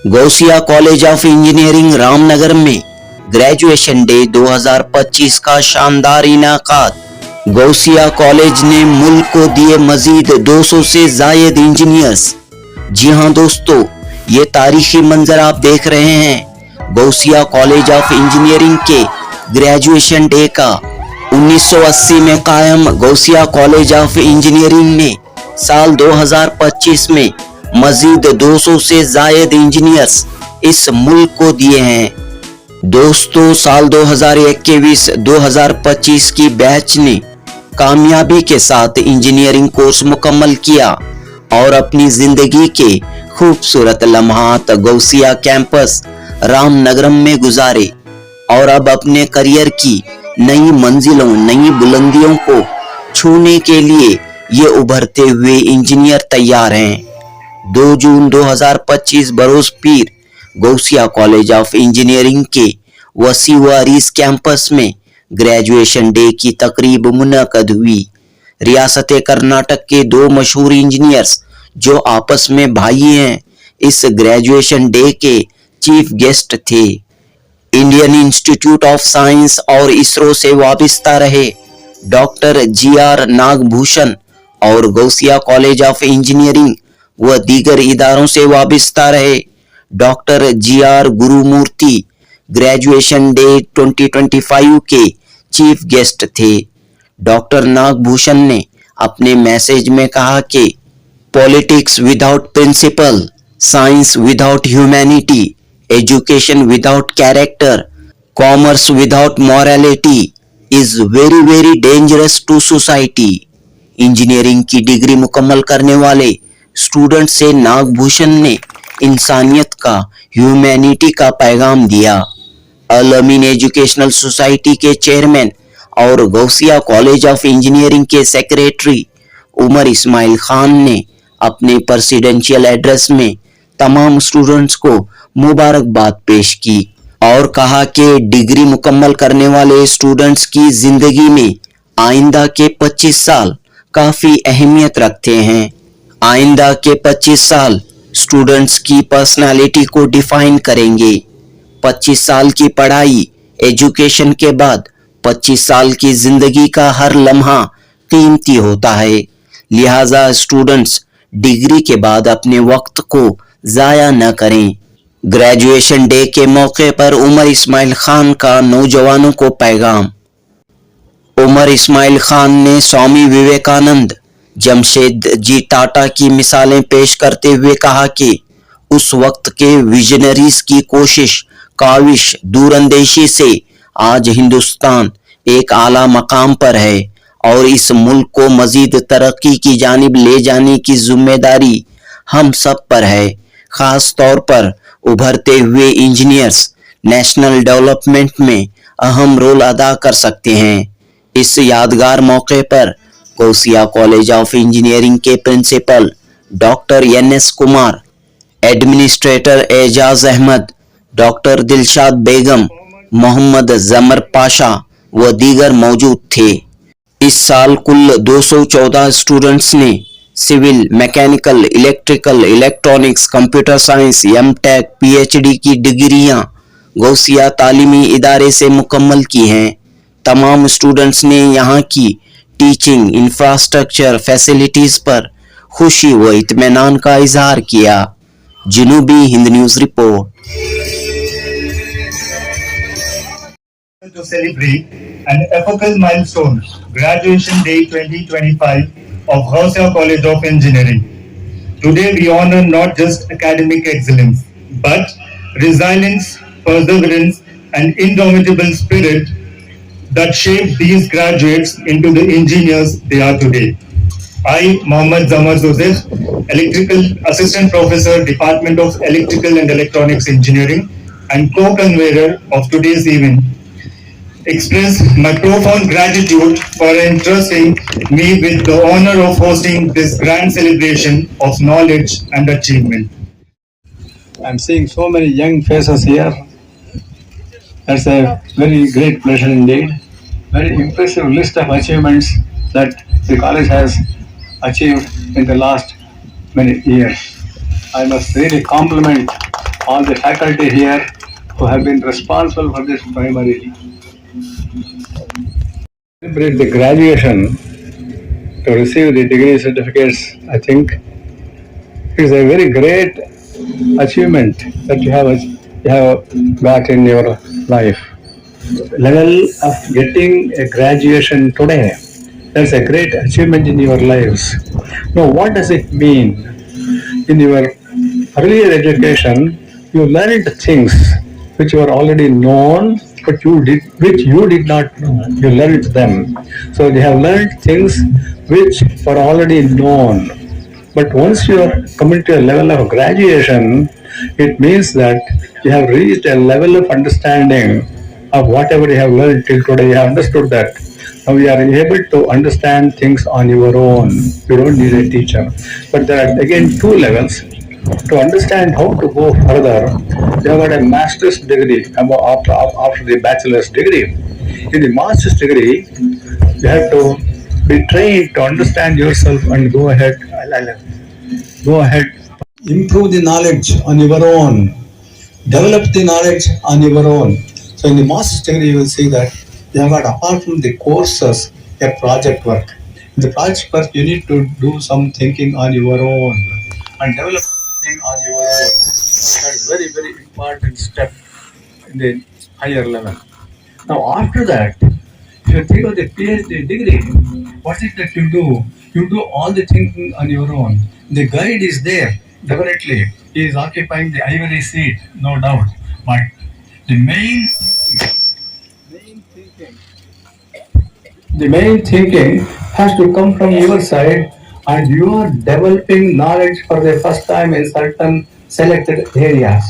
Gausiya college of engineering Ramnagar में graduation day 2025 का शानदार इनाकात। गौसिया कॉलेज ने मुल्क को दिए मजीद 200 से जायद इंजीनियर्स। जी हां दोस्तों, ये तारीखी मंजर आप देख रहे हैं गौसिया कॉलेज ऑफ इंजीनियरिंग के ग्रेजुएशन डे का। 1980 में कायम गौसिया कॉलेज ऑफ इंजीनियरिंग ने साल 2025 में मजीद 200 से जायद इंजीनियर्स इस मुल्क को दिए हैं। दोस्तों, साल 2021-2025 की बैच ने कामयाबी के साथ इंजीनियरिंग कोर्स मुकम्मल किया और अपनी जिंदगी के खूबसूरत लम्हात गौसिया कैंपस रामनगरम में गुजारे और अब अपने करियर की नई मंजिलों, नई बुलंदियों को छूने के लिए ये उभरते हुए इंजीनियर तैयार हैं। 2 जून 2025 बरोज पीर गौसिया कॉलेज ऑफ इंजीनियरिंग के वसी व अरीज कैंपस में ग्रेजुएशन डे की तकरीब मुनक़द हुई। रियासत कर्नाटक के 2 मशहूर इंजीनियर्स जो आपस में भाई हैं, इस ग्रेजुएशन डे के चीफ गेस्ट थे। इंडियन इंस्टीट्यूट ऑफ साइंस और इसरो से वाबस्ता रहे डॉक्टर GR नागभूषण और गौसिया कॉलेज ऑफ इंजीनियरिंग व दीगर इदारों से वाबस्ता रहे doctor GR Gurumurthy graduation day 2025 के चीफ गेस्ट थे। डॉक्टर नागभूषण ने अपने मैसेज में कहा कि politics without principle, science without humanity, education without character, commerce without morality is very very dangerous to society. Engineering की डिग्री मुकम्मल करने वाले स्टूडेंट से नागभूषण ने इंसानियत का, ह्यूमैनिटी का पैगाम दिया। अल अमीन एजुकेशनल सोसाइटी के चेयरमैन और गौसिया कॉलेज ऑफ इंजीनियरिंग के सेक्रेटरी उमर इस्माइल खान ने अपने प्रेसिडेंशियल एड्रेस में तमाम स्टूडेंट्स को मुबारकबाद पेश की और कहा कि डिग्री मुकम्मल करने वाले स्टूडेंट्स की जिंदगी में आइंदा के 25 साल काफी अहमियत रखते हैं। आइंदा के 25 साल स्टूडेंट्स की पर्सनालिटी को डिफाइन करेंगे। 25 साल की पढ़ाई, एजुकेशन के बाद 25 साल की जिंदगी का हर लम्हा कीमती होता है। लिहाजा स्टूडेंट्स डिग्री के बाद अपने वक्त को जाया न करें। ग्रेजुएशन डे के मौके पर उमर इस्माइल खान का नौजवानों को पैगाम। उमर इस्माइल खान ने स्वामी विवेकानंद, जमशेद जी टाटा की मिसालें पेश करते हुए कहा कि उस वक्त के विजनरीज की कोशिश, काविश, दूरंदेशी से आज हिंदुस्तान एक आला मकाम पर है और इस मुल्क को मजीद तरक्की की जानिब ले जाने की जिम्मेदारी हम सब पर है। खास तौर पर उभरते हुए इंजीनियर्स नेशनल डेवलपमेंट में अहम रोल अदा कर सकते हैं। इस यादगार मौके पर गौसिया कॉलेज ऑफ इंजीनियरिंग के principal doctor NS Kumar, administrator Ejaz Ahmed, doctor Dilshad Begum, Mohammed Jamar Pasha व दीगर मौजूद थे। इस साल कुल 214 स्टूडेंट्स ने civil, mechanical, electrical, electronics, computer science, M.Tech, PhD की डिग्रियां गौसिया तालीमी इदारे से मुकम्मल की हैं। तमाम स्टूडेंट्स ने यहाँ की टीचिंग, इंफ्रास्ट्रक्चर, फैसिलिटीज पर खुशी व इत्मीनान का इजहार किया। Janubi Hind news report. To celebrate an epochal milestone, Graduation Day 2025 of Gousia College of Engineering. Today we honor not just academic excellence, but resilience, perseverance, and indomitable spirit that shaped these graduates into the engineers they are today. I, Mohammad Zamar Joseph, Electrical Assistant Professor, Department of Electrical and Electronics Engineering, and co-convener of today's event, express my profound gratitude for entrusting me with the honor of hosting this grand celebration of knowledge and achievement. I'm seeing so many young faces here. That's a very great pleasure indeed. Very impressive list of achievements that the college has achieved in the last many years. I must really compliment all the faculty here who have been responsible for this primarily. Celebrate the graduation to receive the degree certificates, I think is a very great achievement that you have got in your life. Level of getting a graduation today, that's a great achievement in your lives. Now, what does it mean? In your earlier education, you learned things which were already known, but which you did not know. You learned them. So you have learned things which were already known. But once you are coming to a level of graduation, it means that you have reached a level of understanding of whatever you have learned till today. You have understood that. Now you are able to understand things on your own. You don't need a teacher. But there are again two levels. To understand how to go further, you have got a master's degree after the bachelor's degree. In the master's degree, you have to be trained to understand yourself and go ahead, improve the knowledge on your own, develop the knowledge on your own. So in the master's degree, you will see that you have got, apart from the courses, a project work. In the project work, you need to do some thinking on your own and develop something on your own. That is very, very important step in the higher level. Now, after that, if you think of the PhD degree, what is it that you do? You do all the thinking on your own. The guide is there, definitely. He is occupying the ivory seat, no doubt. But the thinking, the main thinking has to come from your side, and you are developing knowledge for the first time in certain selected areas.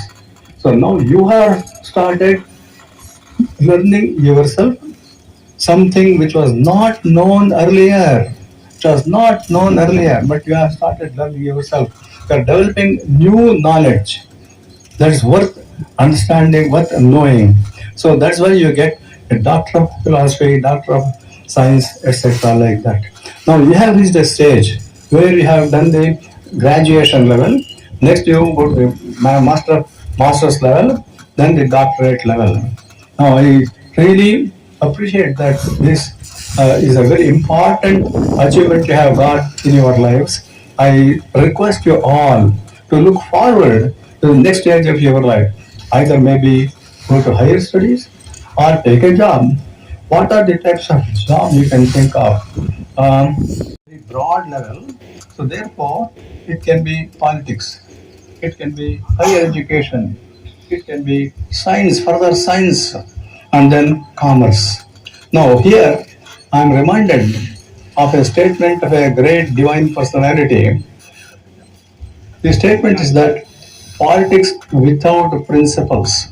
So now you have started learning yourself something which was not known earlier. It was not known earlier, but you have started learning yourself. You are developing new knowledge that is worth understanding, worth knowing. So that's why you get a doctor of philosophy, doctor of science, etc. like that. Now you have reached a stage where you have done the graduation level. Next you go to the master's level, then the doctorate level. Now I really appreciate that this is a very important achievement you have got in your lives. I request you all to look forward to the next stage of your life. Either maybe go to higher studies or take a job. What are the types of job you can think of? Very broad level. So therefore, it can be politics. It can be higher education. It can be science, further science, and then commerce. Now here, I am reminded of a statement of a great divine personality. The statement is that politics without principles,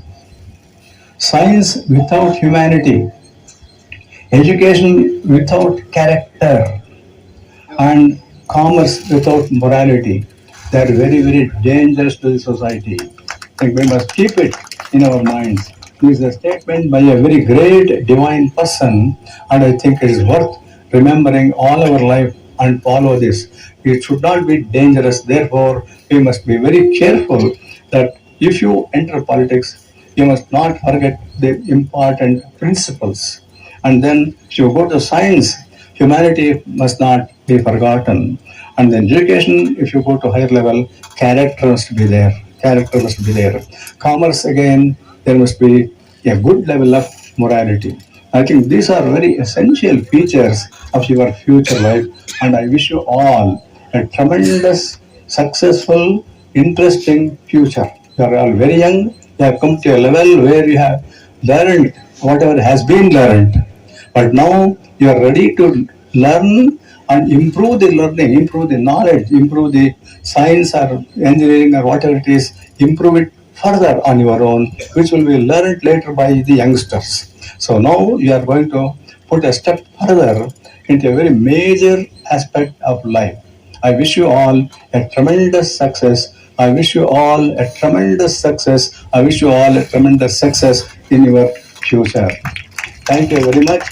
science without humanity, education without character, and commerce without morality, they are very, very dangerous to the society. I think we must keep it in our minds. This is a statement by a very great divine person, and I think it is worth remembering all our life and follow this. It should not be dangerous. Therefore, we must be very careful that if you enter politics, you must not forget the important principles. And then, if you go to science, humanity must not be forgotten. And then education, if you go to higher level, character must be there. Character must be there. Commerce, again, there must be a good level of morality. I think these are very essential features of your future life, and I wish you all a tremendous, successful, interesting future. You are all very young, you have come to a level where you have learned whatever has been learned, but now you are ready to learn and improve the learning, improve the knowledge, improve the science or engineering or whatever it is, improve it further on your own, which will be learned later by the youngsters. So now you are going to put a step further into a very major aspect of life. I wish you all a tremendous success. I wish you all a tremendous success. I wish you all a tremendous success in your future. Thank you very much.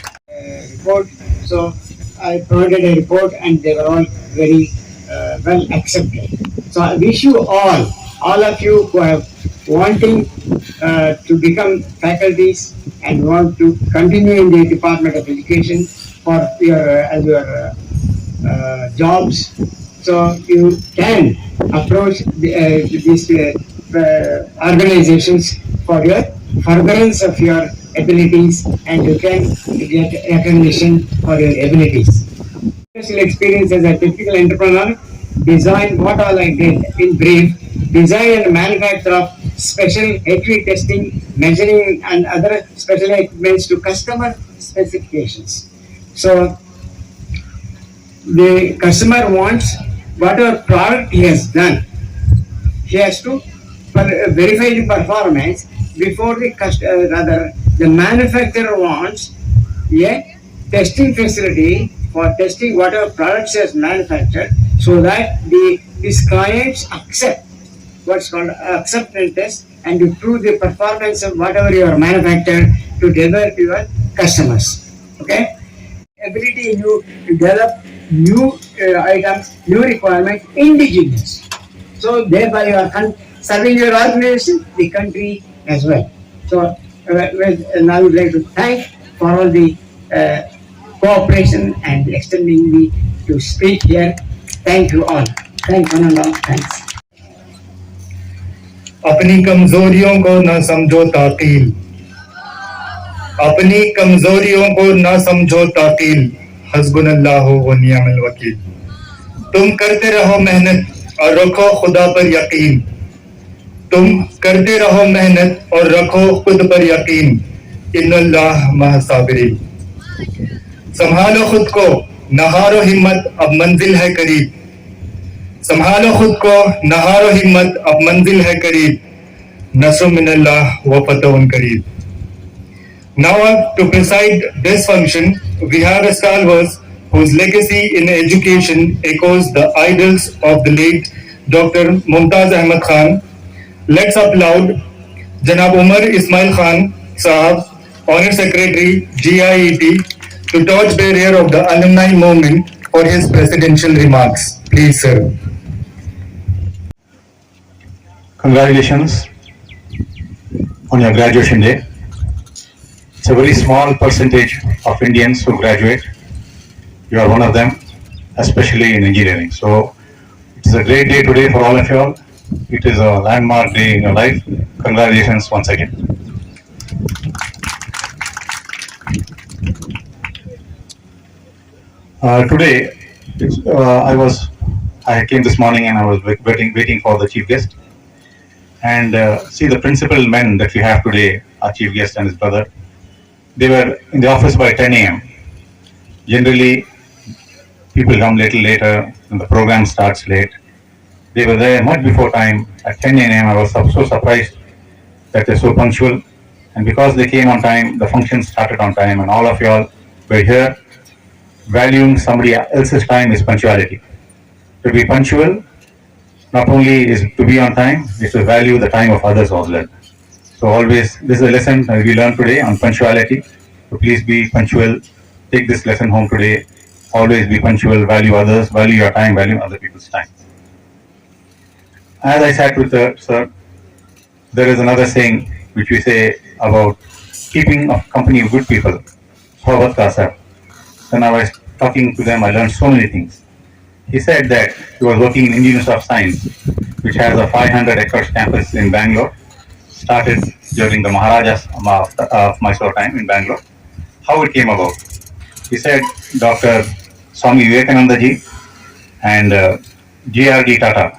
Report. So I provided a report and they were all very well accepted. So I wish you all of you who have wanting to become faculties and want to continue in the Department of Education for your jobs. So you can approach these organizations for your furtherance of your abilities, and you can get recognition for your abilities. Professional experience as a typical entrepreneur, design what all I did in brief, design and manufacture of special HV testing, measuring and other special equipments to customer specifications. So the customer wants whatever product he has done, he has to verify the performance before rather the manufacturer wants a testing facility for testing whatever products he has manufactured, so that his clients accept what's called acceptance test, and to prove the performance of whatever you are manufactured to deliver to your customers. Okay, ability in you to develop new items, new requirements, indigenous. So thereby you are serving your organization, the country as well. So and I would like to thank for all the cooperation and extending me to speak here. Thank you all. Thank one and all. Thanks. अपनी कमजोरियों को न समझो ताकील, अपनी कमजोरियों को न समझो ताकील, हस्बुनल्लाहु व निअमल वकील। तुम करते रहो मेहनत और रखो खुदा पर यकीन, तुम करते रहो मेहनत और रखो खुद पर यकीन, इन्नल्लाह मअस साबिरीन। संभालो खुद को, नहारो हिम्मत, अब मंजिल है करीब, संभालो खुद को, नहारो हिम्मत, अब मंजिल है करीब, नस्र मिनल्लाह व फतहुन करीब। Now to preside this function, we have a stalwart whose legacy in education echoes the idols of the late Dr. Mumtaz Ahmad Khan. Let's applaud Janab Umar Ismail Khan Sahab, Honor Secretary GIET, to torch bearer of the alumni movement for his presidential remarks. Please, sir. Congratulations on your graduation day. It's a very small percentage of Indians who graduate. You are one of them, especially in engineering. So it is a great day today for all of you all. It is a landmark day in your life. Congratulations once again. Today, I came this morning and I was waiting for the chief guest. And see the principal men that we have today, our chief guest and his brother. They were in the office by 10 a.m. Generally, people come little later and the program starts late. They were there much before time. At 10 a.m. I was so surprised that they're so punctual. And because they came on time, the function started on time, and all of you all were here. Valuing somebody else's time is punctuality. To be punctual not only is to be on time, is to value the time of others as well. So always, this is a lesson we learned today on punctuality. So please be punctual. Take this lesson home today. Always be punctual, value others, value your time, value other people's time. As I sat with the sir, there is another saying which we say about keeping a company of good people. Sohbat ka asar. When I was talking to them, I learned so many things. He said that he was working in Indian Institute of Science, which has a 500 acres campus in Bangalore, started during the Maharajas of Mysore time in Bangalore. How it came about? He said Dr. Swami Vivekananda ji and G.R.D. Tata,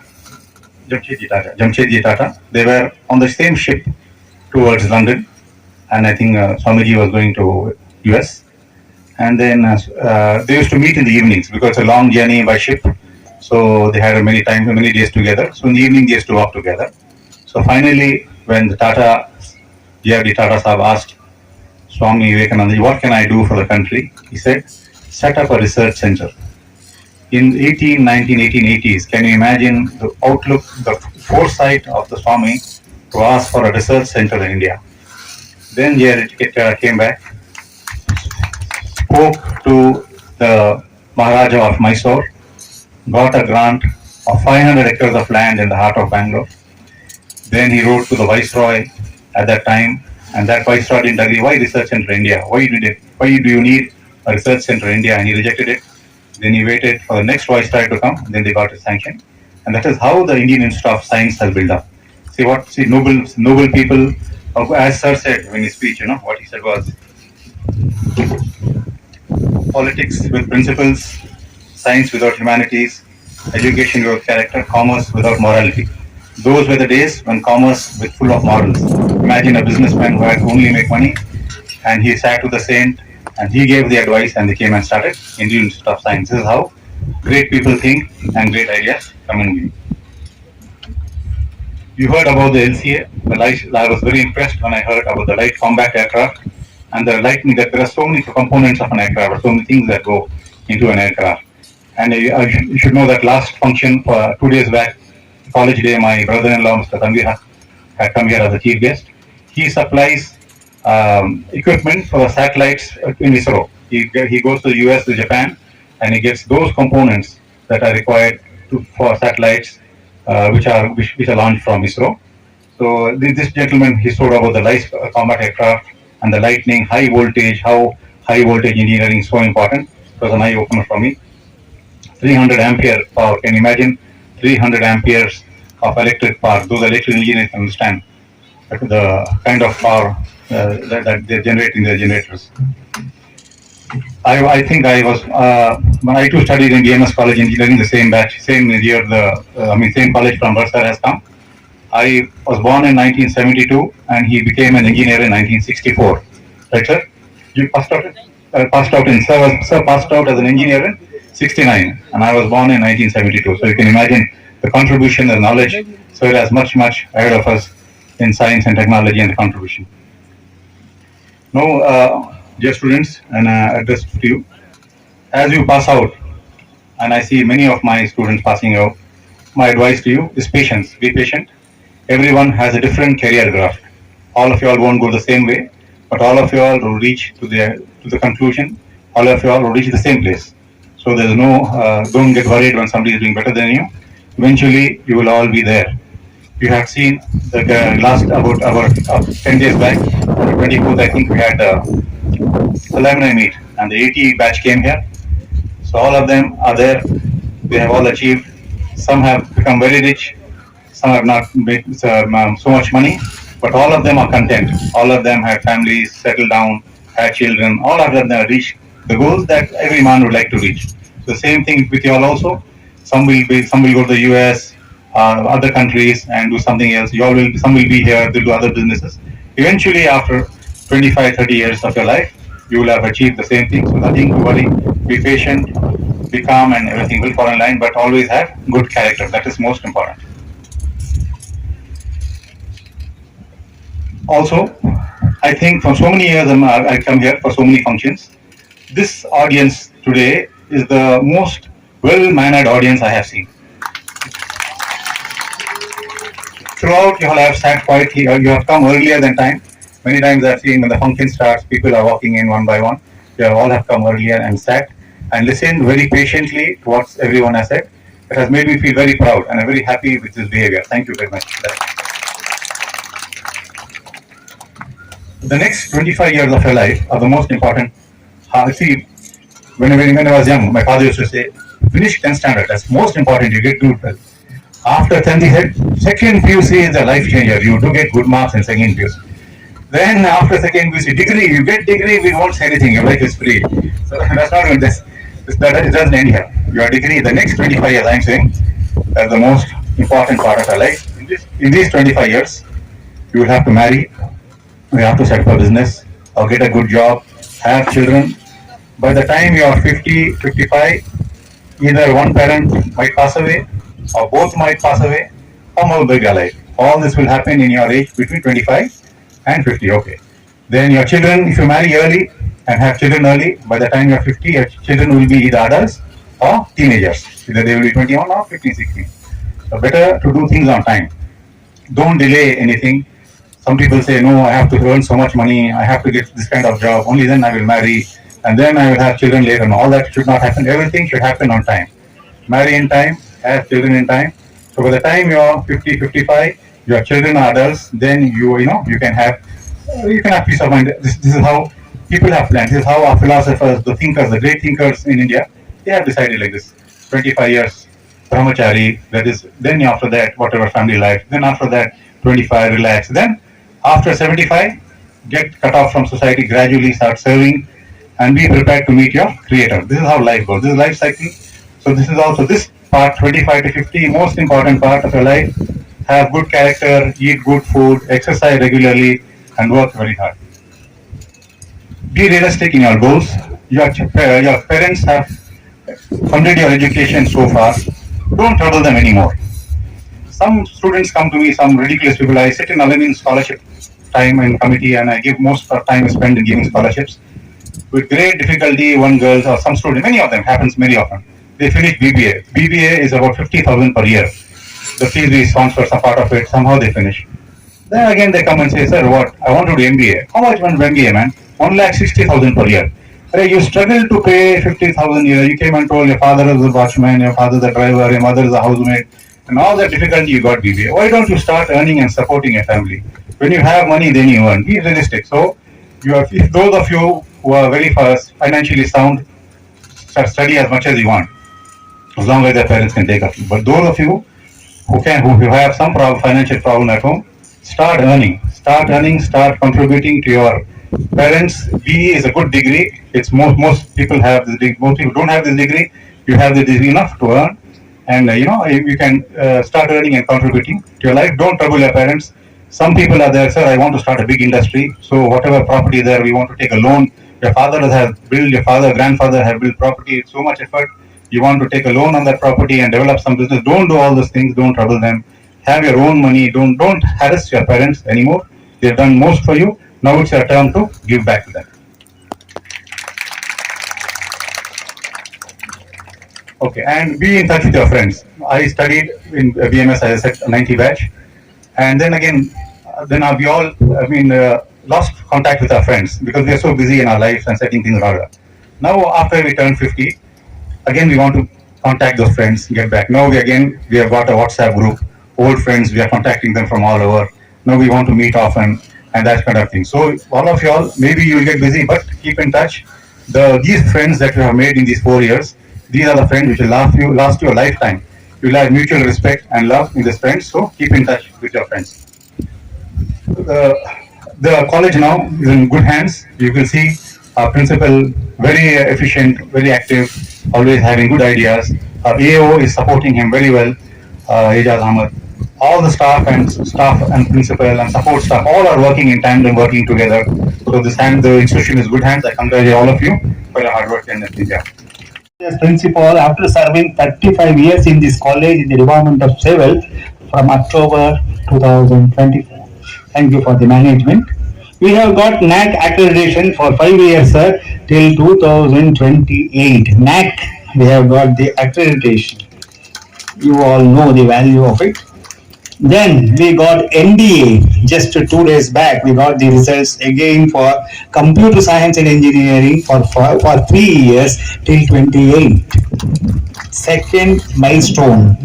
Jamshedji Tata, they were on the same ship towards London, and I think Swamiji was going to US. And then they used to meet in the evenings because it's a long journey by ship. So they had many days together. So in the evening they used to walk together. So finally, when the G.R.D. Tata Sahab asked Swami Vivekananda, what can I do for the country? He said, set up a research center. In 1880s, can you imagine the outlook, the foresight of the Swami to ask for a research center in India? Then G.R.D. came back, spoke to the Maharaja of Mysore, got a grant of 500 acres of land in the heart of Bangalore. Then he wrote to the Viceroy at that time, and that Viceroy didn't agree. Why research center India? Why do you need a research center India? And he rejected it. Then he waited for the next Viceroy to come. Then they got a sanction, and that is how the Indian Institute of Science has built up. See noble people. As Sir said in his speech, what he said was politics with principles, science without humanities, education without character, commerce without morality. Those were the days when commerce was full of morals. Imagine a businessman who had to only make money, and he sat with a saint, and he gave the advice, and they came and started Indian Institute of Science. This is how great people think and great ideas come in view. You heard about the LCA. I was very impressed when I heard about the light combat aircraft and the lightning. That there are so many components of an aircraft, so many things that go into an aircraft. And you should know that last function for 2 days back, college day, my brother-in-law, Mr. Tanvir, had come here as a chief guest. He supplies equipment for the satellites in ISRO. He goes to the US, to Japan, and he gets those components that are required for satellites which are launched from ISRO. So this gentleman, he showed about the light combat aircraft and the lightning, high voltage, how high voltage engineering is so important. It was an eye opener for me. 300 ampere power. Can you imagine 300 amperes of electric power? Those electrical engineers understand the kind of power that they generate in their generators. I think I was I too studied in DMS College Engineering, the same batch, same year. Same college from Bursar has come. I was born in 1972, and he became an engineer in 1964. Right, sir? You passed out. Sir passed out as an engineer in 69, and I was born in 1972. So you can imagine the contribution and knowledge. So it has much ahead of us in science and technology and the contribution. Now, dear students, and address to you, as you pass out, and I see many of my students passing out, my advice to you is patience. Be patient. Everyone has a different career graph. All of you all won't go the same way, but all of you all will reach to the conclusion. All of you all will reach the same place. So there's no, don't get worried when somebody is doing better than you. Eventually, you will all be there. You have seen the last about 10 days back, on the 24th, I think we had the alumni meet, and the 80 batch came here. So all of them are there. They have all achieved. Some have become very rich. Some have not made so much money, but all of them are content. All of them have families, settled down, had children. All of them have reached the goals that every man would like to reach. So same thing with you all also. Some will go to the US, other countries, and do something else. Some will be here. They'll do other businesses. Eventually, after 25, 30 years of your life, you will have achieved the same thing. So nothing to worry. Be patient, be calm, and everything will fall in line. But always have good character. That is most important. Also, I think for so many years I come here for so many functions. This audience today is the most well-mannered audience I have seen. Throughout, you all have sat quietly. You have come earlier than time. Many times I've seen when the function starts, people are walking in one by one. They all have come earlier and sat and listened very patiently to what everyone has said. It has made me feel very proud, and I'm very happy with this behavior. Thank you very much for that. The next 25 years of your life are the most important. See, when I was young, my father used to say, finish 10th standard, that's most important, you get good well. After 10th, he said, second PUC is a life changer, you do get good marks in second PUC. Then after second PUC, degree, you get degree, we won't say anything, your life is free. So that's not going this. It doesn't end here. Your degree, the next 25 years, I'm saying, that's the most important part of your life. In these 25 years, you will have to marry, you have to set up a business, or get a good job, have children. By the time you are 50, 55, either one parent might pass away, or both might pass away, or both will be alive. All this will happen in your age between 25 and 50. Okay. Then your children, if you marry early and have children early, by the time you are 50, your children will be either adults or teenagers. Either they will be 21 or 15, 16. So better to do things on time. Don't delay anything. Some people say, no, I have to earn so much money, I have to get this kind of job, only then I will marry, and then I will have children later. And all that should not happen. Everything should happen on time. Marry in time, have children in time. So by the time you are 50, 55, your children are adults, then you can have peace of mind. This is how people have planned. This is how our philosophers, the thinkers, the great thinkers in India, they have decided like this. 25 years brahmachari. That is, then after that, whatever family life. Then after that, 25 relax. Then after 75, get cut off from society. Gradually start serving, and be prepared to meet your creator. This is how life goes. This is life cycle. So this is also this part 25 to 50, most important part of your life. Have good character, eat good food, exercise regularly, and work very hard. Be realistic in your goals. Your parents have funded your education so far. Don't trouble them anymore. Some students come to me, some ridiculous people. I sit in alumni scholarship time and committee, and I give most of time spent in giving scholarships. With great difficulty, one girl or some student, many of them happens very often. They finish BBA. BBA is about 50,000 per year. The fees we sponsor some part of it. Somehow they finish. Then again they come and say, sir, what? I want to do MBA. How much one MBA, man? 1,60,000 per year. Hey, you struggle to pay 50,000 a year. You came and told your father is a watchman, your father is a driver, your mother is a housemaid, and all that difficulty you got BBA. Why don't you start earning and supporting your family? When you have money, then you earn. Be realistic. So, if those of you who are very fast, financially sound, study as much as you want, as long as their parents can take of you. But those of you who have some financial problem at home, start earning, start contributing to your parents. BE is a good degree. It's most people have this degree. Most people don't have this degree. You have the degree enough to earn, and you can start earning and contributing to your life. Don't trouble your parents. Some people are there, sir. I want to start a big industry. So whatever property there, we want to take a loan. Your father has built. Your grandfather have built property. It's so much effort. You want to take a loan on that property and develop some business. Don't do all those things. Don't trouble them. Have your own money. Don't harass your parents anymore. They've done most for you. Now it's your turn to give back to them. Okay, and be in touch with your friends. I studied in BMS, as I said, 90 batch, and then again, we all, lost contact with our friends because we are so busy in our lives and setting things in order. Now, after we turn 50, again we want to contact those friends, get back. Now we have got a WhatsApp group, old friends, we are contacting them from all over. Now we want to meet often and that kind of thing. So all of y'all, maybe you will get busy, but keep in touch. These friends that you have made in these 4 years, these are the friends which will last you a lifetime. You will have mutual respect and love in these friends. So keep in touch with your friends. The college now is in good hands. You will see our principal very efficient, very active, always having good ideas. Our AO is supporting him very well, Ejaz Ahmed. All the staff and principal and support staff, all are working in tandem, working together. So the institution is good hands. I congratulate all of you for your hard work and India. As principal, after serving 35 years in this college in the Department of Civil from October 2024. Thank you for the management. We have got NAC accreditation for 5 years, sir, till 2028. NAC, we have got the accreditation. You all know the value of it. Then we got NDA just 2 days back. We got the results again for computer science and engineering for 3 years till 28. Second milestone.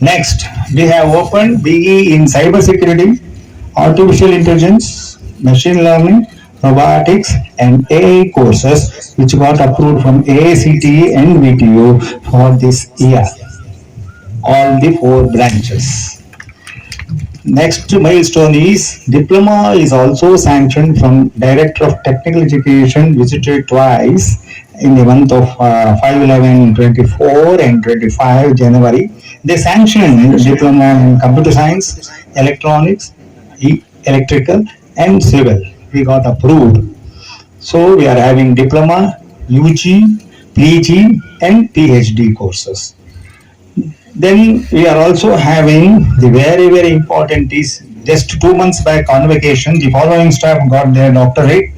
Next, we have opened BE in cybersecurity, artificial intelligence, machine learning, robotics, and AI courses, which got approved from AICTE and VTU for this year. All the 4 branches. Next milestone is diploma is also sanctioned from Director of Technical Education, visited twice in the month of 5/11/24 and 25 January. They sanctioned diploma in computer science, electronics, electrical, and civil. We got approved. So we are having diploma, UG, PG, and PhD courses. Then we are also having the very important is just 2 months back on vacation, the following staff got their doctorate.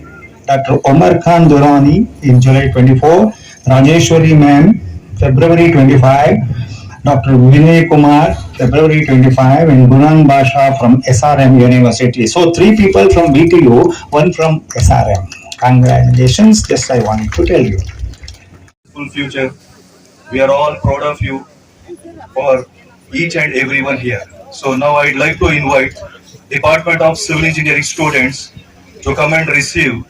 Dr. Umar Khan Durrani in July 24, Rajeshwari ma'am February 25, Dr. Vinay Kumar February 25, and Gunan Basha from SRM University. So 3 people from VTU, 1 from SRM. Congratulations, just I wanted to tell you. Full future. We are all proud of you for each and everyone here. So now I'd like to invite Department of Civil Engineering students to come and receive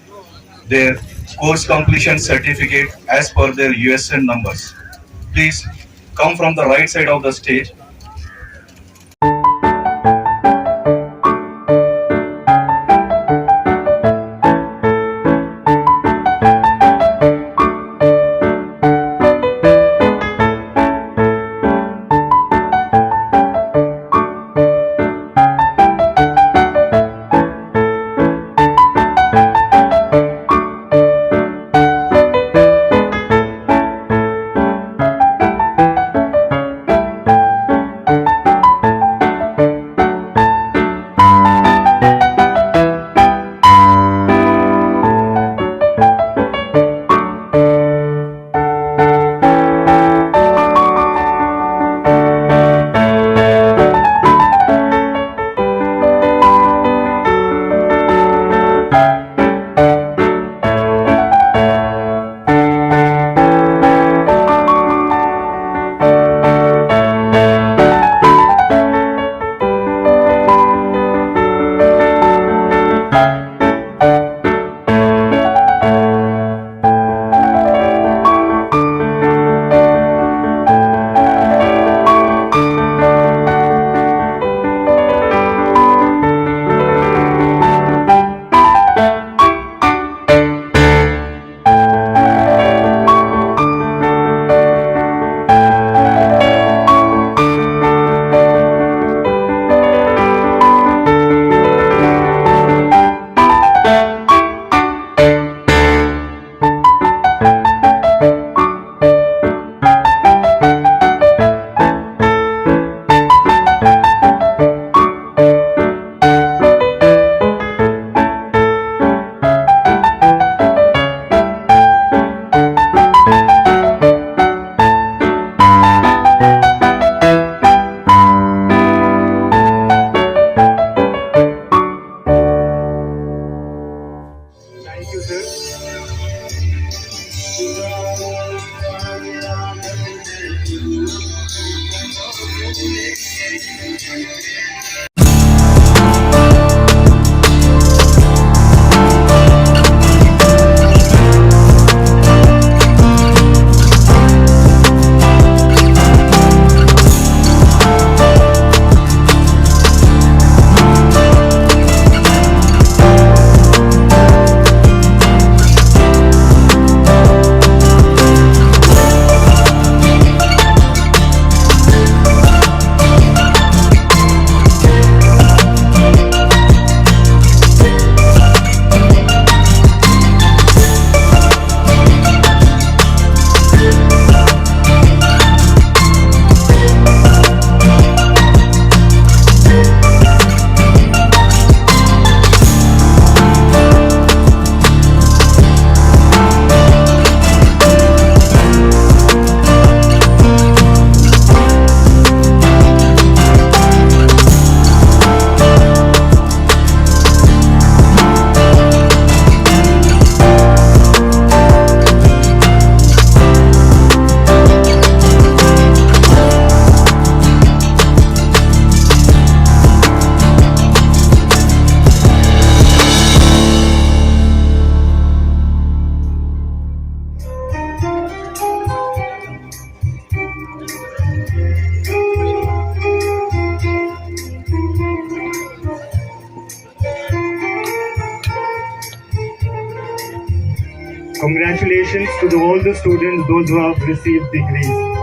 their course completion certificate as per their USN numbers. Please come from the right side of the stage. Thank you, sir. Congratulations to all the students, those who have received degrees.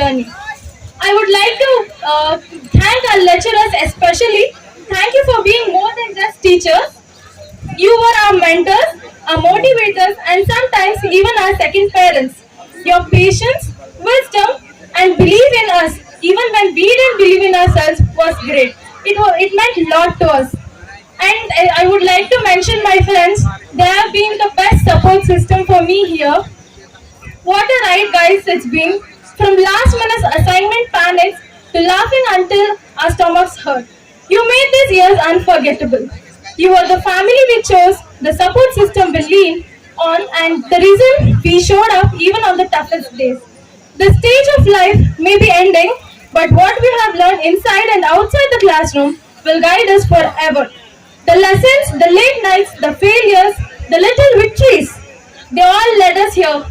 journey. I would like to thank our lecturers especially. Thank you for being more than just teachers. You were our mentors, our motivators, and sometimes even our second parents. Your patience, wisdom, and belief in us, even when we didn't believe in ourselves, was great. It meant a lot to us. And I would like to mention my friends. They have been the best support system for me here. What a ride, guys, it's been. From last minute assignment panics to laughing until our stomachs hurt. You made these years unforgettable. You were the family we chose, the support system we leaned on, and the reason we showed up even on the toughest days. The stage of life may be ending, but what we have learned inside and outside the classroom will guide us forever. The lessons, the late nights, the failures, the little victories, they all led us here.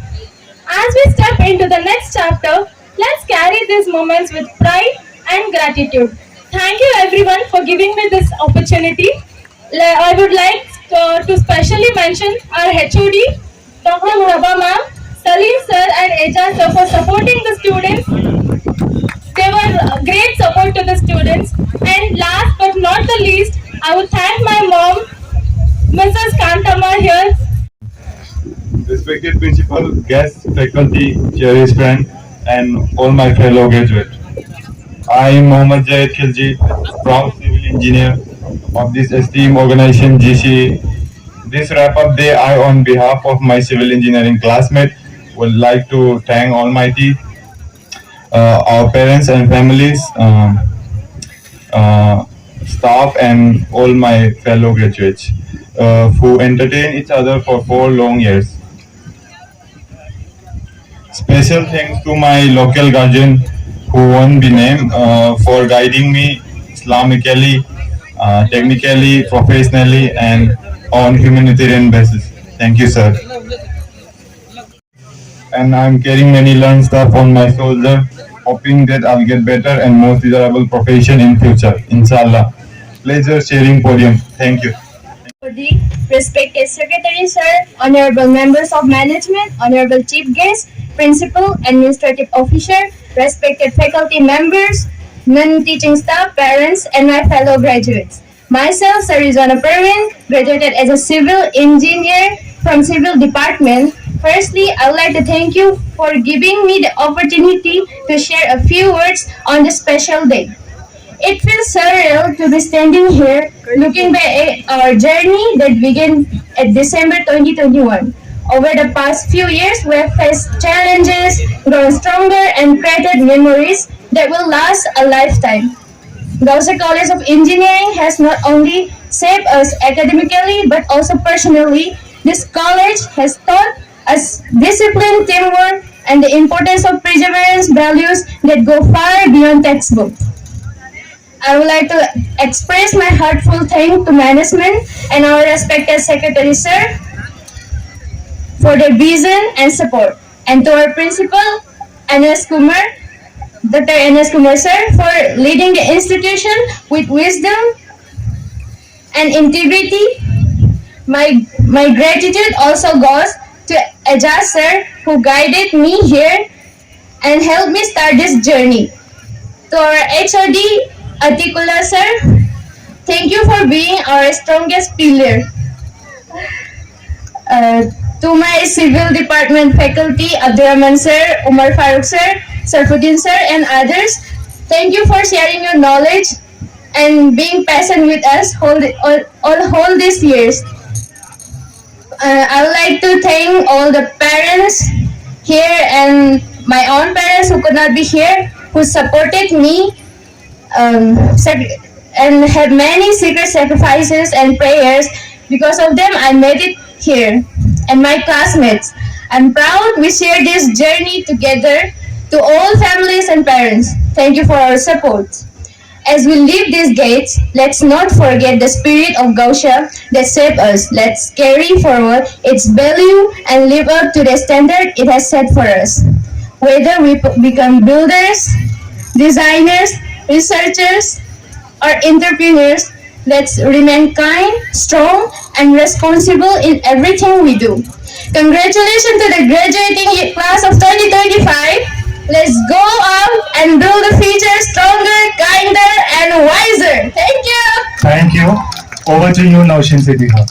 As we step into the next chapter, let's carry these moments with pride and gratitude. Thank you everyone for giving me this opportunity. I would like to specially mention our HOD, Dr. Nagabushan ma'am, Salim sir and Ejaz sir for supporting the students. They were great support to the students. And last but not the least, I would thank my mom, Mrs. Kantama here. Respected principal, guests, faculty, cherished friend, and all my fellow graduates. I am Mohammad Jayed Khilji, proud civil engineer of this esteemed organization GC. This wrap-up day, I, on behalf of my civil engineering classmate, would like to thank Almighty, our parents and families, staff, and all my fellow graduates who entertained each other for 4 long years. Special thanks to my local guardian, who won't be named, for guiding me Islamically, technically, professionally, and on humanitarian basis. Thank you, sir. And I'm carrying many learned stuff on my shoulder, hoping that I'll get better and more desirable profession in future. Inshallah. Pleasure sharing podium. Thank you. Respected Secretary Sir, Honorable Members of Management, Honorable Chief Guest, Principal, Administrative Officer, respected faculty members, non-teaching staff, parents, and my fellow graduates. Myself, Sarizana Pervin, graduated as a civil engineer from Civil Department. Firstly, I would like to thank you for giving me the opportunity to share a few words on this special day. It feels surreal to be standing here looking back at our journey that began at December 2021. Over the past few years, we have faced challenges, grown stronger, and created memories that will last a lifetime. Ghousia College of Engineering has not only shaped us academically but also personally. This college has taught us discipline, teamwork, and the importance of perseverance values that go far beyond textbook. I would like to express my heartfelt thanks to management and our respected Secretary Sir for their vision and support, and to our principal, N.S. Kumar, Dr. N.S. Kumar Sir, for leading the institution with wisdom and integrity. My gratitude also goes to Ejaz Sir, who guided me here and helped me start this journey. To our HOD, Atikula Sir, thank you for being our strongest pillar. To my civil department faculty, Abdurrahman Sir, Umar Farooq Sir, Sarfuddin Sir, and others, thank you for sharing your knowledge and being patient with us all these years. I would like to thank all the parents here and my own parents who could not be here, who supported me and have many secret sacrifices and prayers. Because of them, I made it here. And my classmates, I'm proud we share this journey together. To all families and parents, thank you for our support. As we leave these gates, let's not forget the spirit of Ghousia that saved us. Let's carry forward its value and live up to the standard it has set for us. Whether we become builders, designers, researchers, or entrepreneurs, let's remain kind, strong, and responsible in everything we do. Congratulations to the graduating class of 2025. Let's go out and grow the future stronger, kinder, and wiser. Thank you. Thank you. Over to you now, Siddiqa.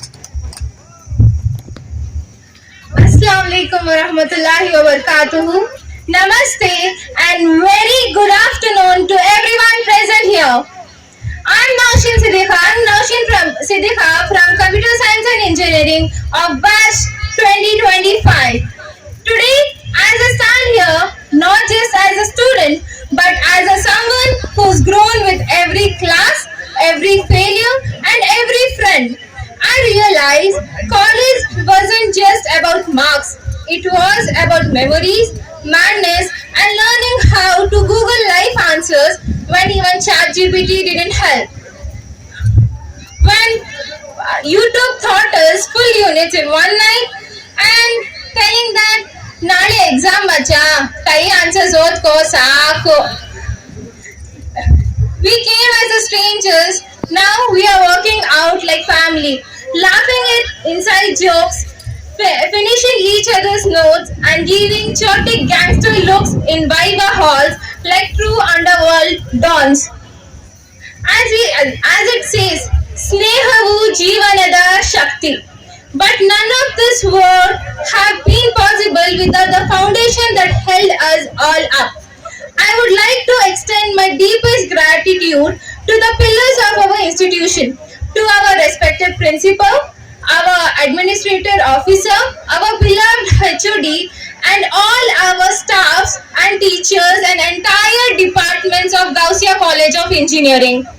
Assalamu alaikum wa rahmatullahi wa barakatuhu. Namaste and very good afternoon to everyone present here. I'm Naushin Siddiqa. I'm Naushin from Siddiqa from Computer Science and Engineering of batch 2025. Today, as I stand here, not just as a student, but as a someone who's grown with every class, every failure, and every friend, I realized college wasn't just about marks. It was about memories, madness, and learning how to Google life answers when even ChatGPT didn't help. When YouTube taught us full units in one night and telling that Nale exam bacha, tai answers ko saako. We came as a strangers, now we are working out like family, laughing at inside jokes, finishing each other's notes and giving chaotic gangster looks in Viva halls like true underworld dons. As it says, Snehavu Jivanada Shakti. But none of this would have been possible without the foundation that held us all up. I would like to extend my deepest gratitude to the pillars of our institution, to our respected principal, our administrator officer, our beloved HOD, and all our staffs and teachers and entire departments of Ghousia College of Engineering.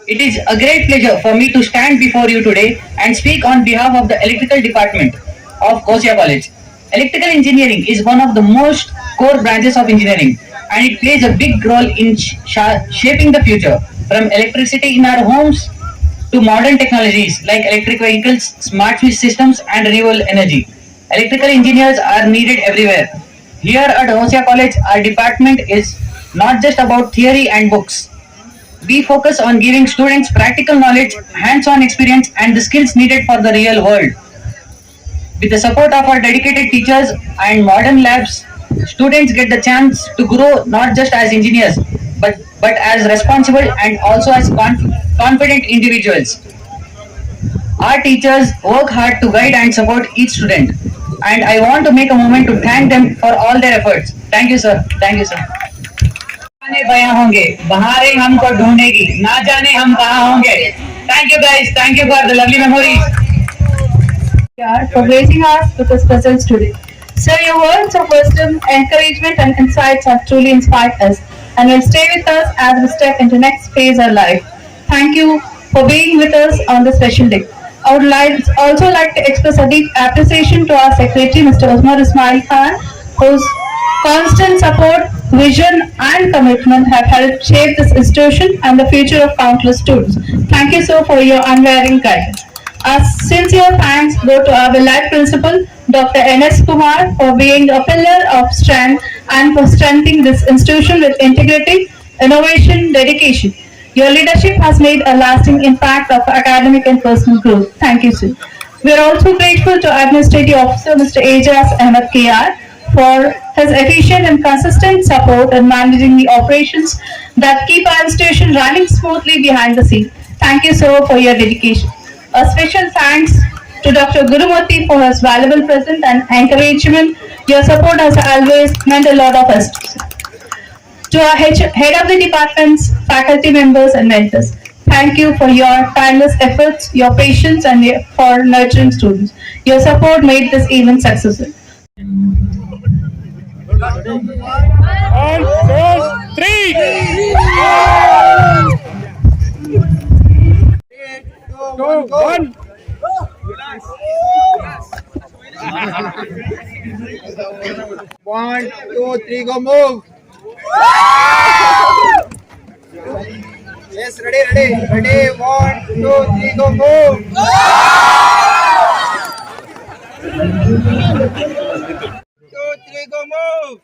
It is a great pleasure for me to stand before you today and speak on behalf of the electrical department of Ghousia College. Electrical engineering is one of the most core branches of engineering, and it plays a big role in shaping the future, from electricity in our homes to modern technologies like electric vehicles, smart switch systems, and renewable energy. Electrical engineers are needed everywhere. Here at Ghousia College, our department is not just about theory and books. We focus on giving students practical knowledge, hands-on experience, and the skills needed for the real world. With the support of our dedicated teachers and modern labs, students get the chance to grow not just as engineers, but as responsible and also as confident individuals. Our teachers work hard to guide and support each student, and I want to make a moment to thank them for all their efforts. Thank you, sir. Thank you, sir. जाने बया होंगे, बहारें हमको ढूंढेगी, ना जाने हम कहाँ होंगे. Thank you guys, thank you for the lovely memories. For gracing us with his presence today. Sir, your words of wisdom, encouragement, and insights have truly inspired us and will stay with us as we step into next phase of life. Thank you for being with us on this special day. I would also like to express a deep appreciation to our secretary, Mr. Umar Ismail Khan, whose constant support, vision, and commitment have helped shape this institution and the future of countless students. Thank you, sir, for your unwavering guidance. Our sincere thanks go to our beloved principal, Dr. N.S. Kumar, for being a pillar of strength and for strengthening this institution with integrity, innovation, dedication. Your leadership has made a lasting impact of academic and personal growth. Thank you, sir. We are also grateful to Administrative Officer Mr. Ajaz Ahmed KR for his efficient and consistent support in managing the operations that keep our institution running smoothly behind the scenes. Thank you, sir, for your dedication. A special thanks to Dr. Gurumurthy for his valuable presence and encouragement. Your support has always meant a lot of us. To our head of the departments, faculty members, and mentors, thank you for your tireless efforts, your patience, and for nurturing students. Your support made this event successful. 1, 2, 3. 2, 1. One, two, three, go move. Yes, ready. 1, 2, 3, go move. 2, 3, go move.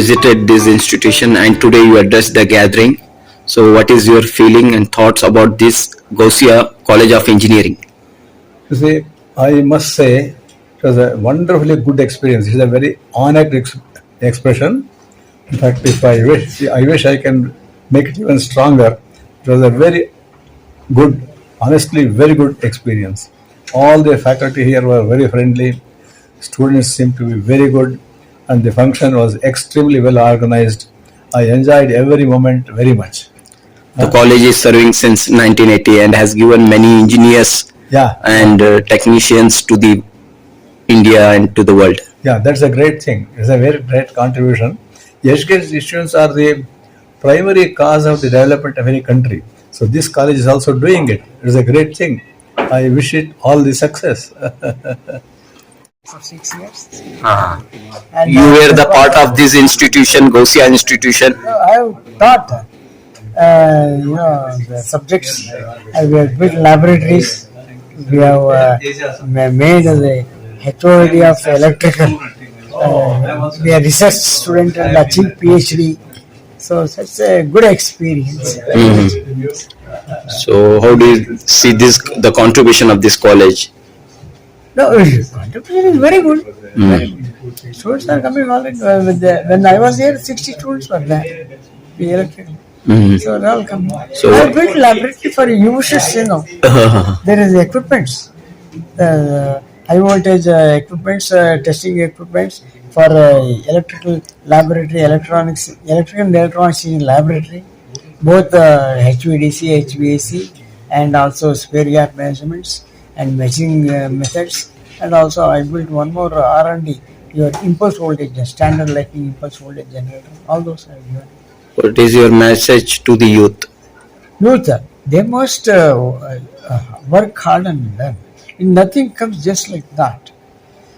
visited this institution and today you addressed the gathering. So what is your feeling and thoughts about this Ghousia College of Engineering? You see, I must say it was a wonderfully good experience. It is a very honored expression. In fact, if I wish I can make it even stronger. It was a very good, honestly, very good experience. All the faculty here were very friendly. Students seemed to be very good, and the function was extremely well organized. I enjoyed every moment very much. The college is serving since 1980 and has given many engineers and technicians to the India and to the world. Yeah, that's a great thing. It's a very great contribution. The education institutions are the primary cause of the development of any country. So this college is also doing it. It's a great thing. I wish it all the success. For 6 years. And you were the part of this institution, Ghousia institution. I have taught, the subjects. We have built laboratories. We have made the HOD of electrical. We are research student and achieved PhD. So it's a good experience. So how do you see the contribution of this college? No, contribution is very good. Very good. Students are coming all right. When I was here, 60 students were there. The electrical. So they're all coming. So I built laboratory for users, There is equipments. High voltage equipments, testing equipments for electrical laboratory, electrical and electronics in laboratory, both HVDC, HVAC, and also spare gap measurements and measuring methods. And also I built one more R&D, your impulse voltage, standard lightning impulse voltage generator. All those are given. What is your message to the youth? Youth, they must work hard and learn. Nothing comes just like that.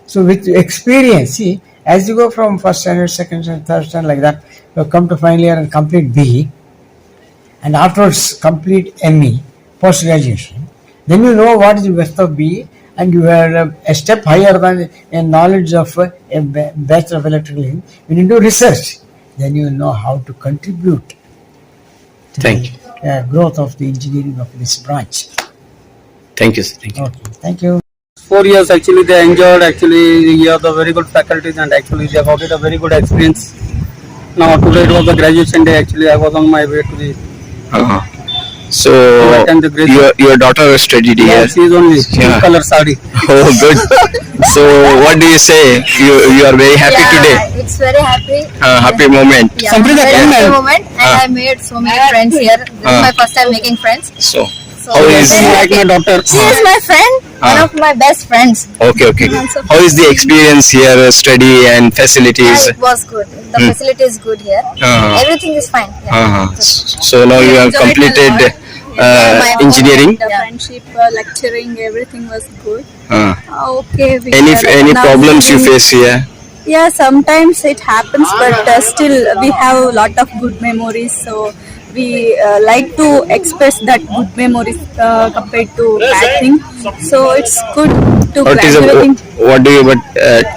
So with experience, see, as you go from first standard, second standard, third standard like that, you come to final year and complete BE, and afterwards complete ME, post-graduation. Then you know what is the worth of BE, and you are a step higher than a knowledge of a Bachelor of Electrical Engineering. When you do research, then you know how to contribute to the growth of the engineering of this branch. Thank you, sir. Thank you. Okay, thank you. 4 years actually they enjoyed. Actually, you have the very good faculties and actually they got it a very good experience. Now today it was the graduation day. Actually, I was on my way to the. So your daughter studied here. Yeah, she is only pink color sari. Oh, good. So what do you say? You are very happy today. It's very happy. Happy moment. Yeah, very happy moment, and I made so many friends here. This is my first time making friends. So how is like my daughter? She is my friend, one of my best friends. Okay. How is the experience here, study and facilities? It was good. The facility is good here. Everything is fine. So now you have completed engineering. The friendship, lecturing, everything was good. Okay. Any problems you face here? Yeah, sometimes it happens, but still we have a lot of good memories. So we like to express that good memories compared to bad thing. So it's good to graduating. What do you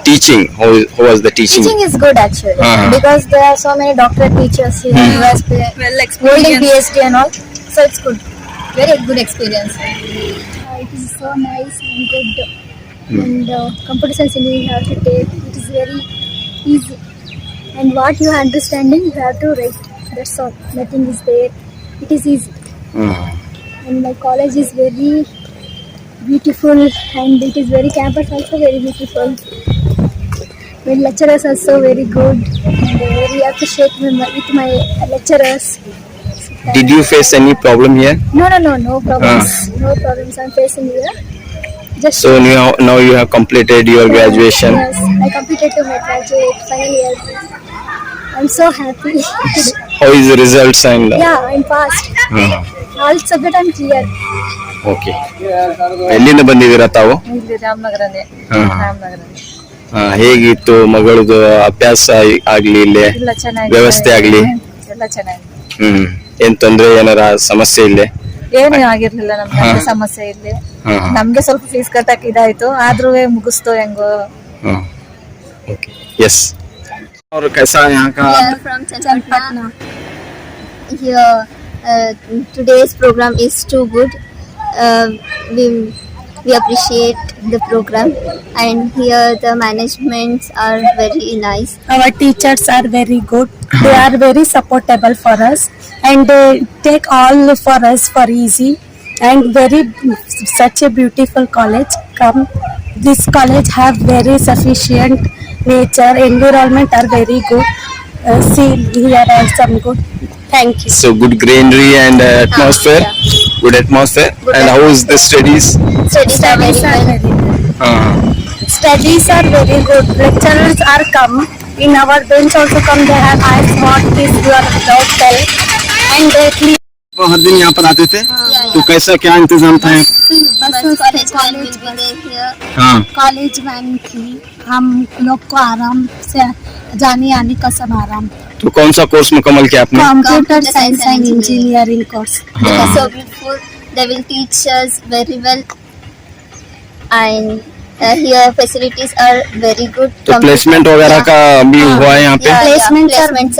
teaching? How was the teaching? Teaching is good actually because there are so many doctorate teachers here who has holding PhD and all. So it's good, very good experience. It is so nice and good. And computer science engineering you have to take. It is very easy. And what you are understanding, you have to write. That's all. Nothing is there. It is easy. And my college is very beautiful, and it is very campus also very beautiful. My lecturers are so very good. And I very appreciate with my lecturers. Did you face any problem here? No problems. No problems I'm facing here. Just so now you have completed your graduation. Yes, I completed my graduate final year. I'm so happy. How is the results and? Yeah, I'm passed. All subject I'm clear. Okay. ಎಲ್ಲಿಂದ ಬಂದಿದ್ದೀರಾ ತಾವು? ರಾಮನಗರನೇ. ಹೇಗಿತ್ತು ಮಗಳದು ಅಭ್ಯಾಸ ಆಗ್ಲಿ ಇಲ್ಲಿ ವ್ಯವಸ್ಥೆ ಆಗ್ಲಿ? ಎಲ್ಲ ಚೆನ್ನಾಗಿದೆ. ಏನ್ ತೊಂದ್ರೆ ಏನಾರ ಸಮಸ್ಯೆ ಇಲ್ಲೇ? ಏನು ಆಗಿರ್ಲಿಲ್ಲ ನಮ್ಗೆ ಸಮಸ್ಯೆ ಇಲ್ಲಿ. ನಮ್ಗೆ ಸ್ವಲ್ಪ ಫೀಸ್ ಕಟ್ಟಕ್ ಇದಾಯ್ತು, ಆದ್ರೂ ಮುಗಿಸ್ತು ಹೆಂಗೋ. ಎಸ್ और कैसा है यहाँ का? We are from Chalpatna. Here, today's program is too good. We appreciate the program, and here the managements are very nice. Our teachers are very good. They are very supportable for us, and they take all for us for easy. And very such a beautiful college. Come, this college have very sufficient nature, environment are very good. See here are some good. Thank you. So good greenery and atmosphere. Yeah. Good atmosphere. And how is the studies? Studies are very well. Studies are very good. Lecturers are come. In our bench also come. They have asked what is your without tell, and they clear. वो हर दिन यहाँ पर आते थे, तो कैसा क्या इंतजाम था? हाँ, कॉलेज वैन थी, हम लोग को आराम से जाने आने का सब आराम. तो कौन सा कोर्स मुकम्मल किया आपने? Computer science and engineering course. So beautiful. They will teach us very well, and here facilities are very good. तो प्लेसमेंट वगैरह का भी हुआ है यहाँ पे? Placements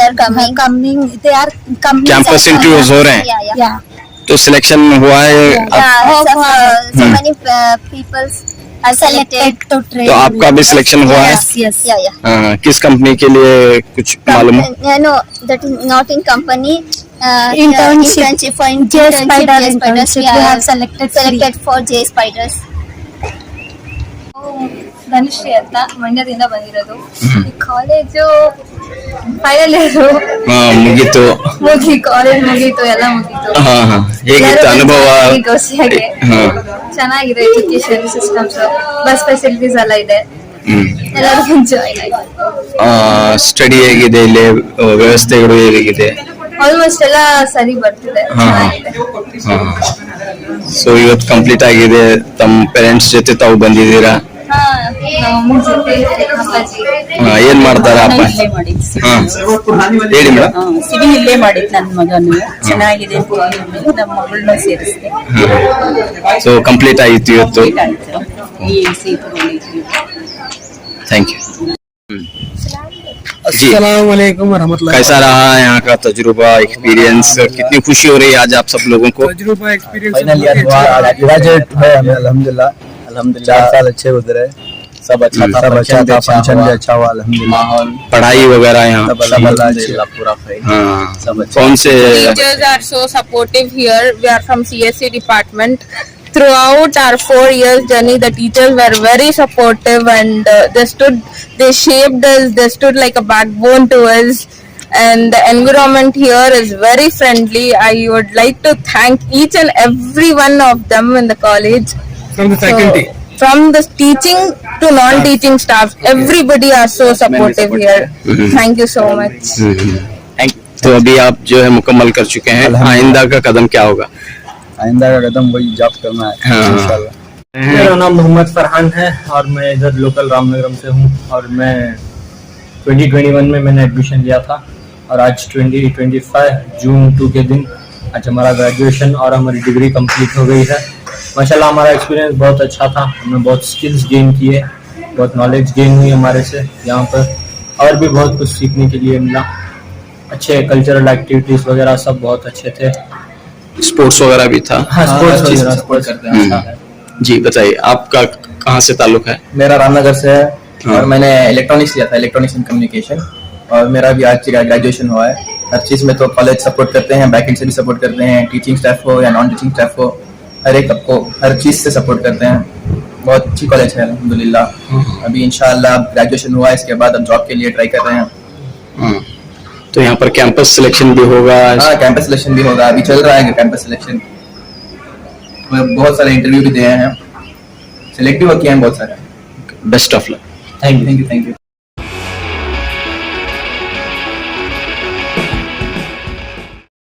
are coming. They are coming. Campus interviews हो रहे हैं? Yeah. तो सिलेक्शन हुआ है? So many people are selected to train. तो आपका भी सिलेक्शन हुआ है? Yes. Yeah. किस कंपनी के लिए कुछ मालूम है? No, that is not in company. Internship for J Spider internship. We have selected for J Spiders. Dhanushree ಅಂತ ಮಂಡ್ಯದಿಂದ ಬಂದಿರೋದು. ಈ ಕಾಲೇಜು ಫೈನಲ್ ಇಯರ್ ಮುಗಿ ಕಾಲೇಜ್ ಮುಗೀತು, ಎಲ್ಲ ಮುಗೀತು. ಹೇಗಿತ್ತು ಅನುಭವ? ಘೋಸಿಯಾಗೆ ಚೆನ್ನಾಗಿದೆ. ಎಜುಕೇಶನ್ ಸಿಸ್ಟಮ್ಸ್, ಬಸ್ ಫೆಸಿಲಿಟೀಸ್ ಎಲ್ಲ ಇದೆ. ಎಲ್ಲರಿಗೂ ಎಂಜಾಯ್ ಆಯ್ತು. ಸ್ಟಡಿ ಹೇಗಿದೆ ಇಲ್ಲಿ? ವ್ಯವಸ್ಥೆಗಳು ಹೇಗಿದೆ? ಆಲ್ಮೋಸ್ಟ್ ಎಲ್ಲ ಸರಿ ಬರ್ತಿದೆ. ಸೊ ಇವತ್ತು ಕಂಪ್ಲೀಟ್ ಆಗಿದೆ. ತಮ್ಮ ಪೇರೆಂಟ್ಸ್ ಜೊತೆ ತಾವು ಬಂದಿದ್ದೀರಾ? ಏನ್ ಮಾಡ್ತಾರ ಅಪ್ಪ? ಹೇಳಿ ಮೇಡಮ್. ಸಿವಿಲ್ ಇಲ್ಲೇ ಮಾಡಿದ್ ನನ್ನ ಮಗನು. ಚೆನ್ನಾಗಿದೆ. ನಮ್ಮ ಮಗಳನ್ನ ಸೇರಿಸಿದೆ. ಸೊ ಕಂಪ್ಲೀಟ್ ಆಯಿತು ಇವತ್ತು. Thank you. अस्सलाम वालेकुम रहमतुल्लाह. कैसा रहा यहाँ का तजुर्बा, एक्सपीरियंस? कितनी खुशी हो रही है आज आप सब लोगों को? तजुर्बा एक्सपीरियंस फाइनल ईयर हुआ, ग्रेजुएट हुए हमें अल्हम्दुलिल्लाह. 4 साल अच्छे गुजरे, सब अच्छा था, फंक्शन भी अच्छा हुआ अल्हम्दुलिल्लाह. पढ़ाई वगैरह यहाँ पूरा सब अच्छा. कौन से teachers are so supportive here. We are from CSC department. Throughout our 4 years journey, the teachers were very supportive, and they shaped us. They stood like a backbone to us, and the environment here is very friendly. I would like to thank each and every one of them in the college. From the faculty? From the teaching to non-teaching staff, everybody are so supportive here. Thank you so much. तो अभी आप जो है मुकम्मल कर चुके हैं, आइंदा का कदम क्या होगा? आइंदा का कदम वही जॉब करना है इंशाल्लाह. मेरा नाम मोहम्मद फरहान है और मैं इधर लोकल रामनगरम से हूँ. और मैं 2021 में मैंने एडमिशन लिया था, और आज 2025 जून 2 के दिन आज हमारा ग्रेजुएशन और हमारी डिग्री कंप्लीट हो गई है. माशाल्लाह हमारा एक्सपीरियंस बहुत अच्छा था. हमने बहुत स्किल्स गेन किए, बहुत नॉलेज गेन हुई हमारे से यहाँ पर, और भी बहुत कुछ सीखने के लिए मिला. अच्छे कल्चरल एक्टिविटीज़ वगैरह सब बहुत अच्छे थे. स्पोर्ट्स वगैरह भी था? हाँ, स्पोर्ट्स करते हैं. जी बताइए, आपका कहाँ से ताल्लुक है? मेरा रामनगर से है. और मैंने इलेक्ट्रॉनिक्स लिया था, इलेक्ट्रॉनिक्स एंड कम्युनिकेशन, और मेरा भी आज ग्रेजुएशन हुआ है. हर चीज़ में तो कॉलेज सपोर्ट करते हैं, बैक एंड से भी सपोर्ट करते हैं, टीचिंग स्टाफ हो या नॉन टीचिंग स्टाफ हो, हर एक आपको हर चीज़ से सपोर्ट करते हैं. बहुत अच्छी कॉलेज है अल्हम्दुलिल्लाह. अभी इंशाअल्लाह ग्रेजुएशन हुआ है, इसके बाद अब जॉब के लिए ट्राई कर रहे हैं. तो यहाँ पर कैंपस सिलेक्शन भी होगा? हाँ, कैंपस सिलेक्शन भी होगा. अभी चल रहा है कैंपस सिलेक्शन. बहुत सारे इंटरव्यू भी दिए हैं, सिलेक्ट भी किए हैं बहुत सारे. Best of luck. Thank you.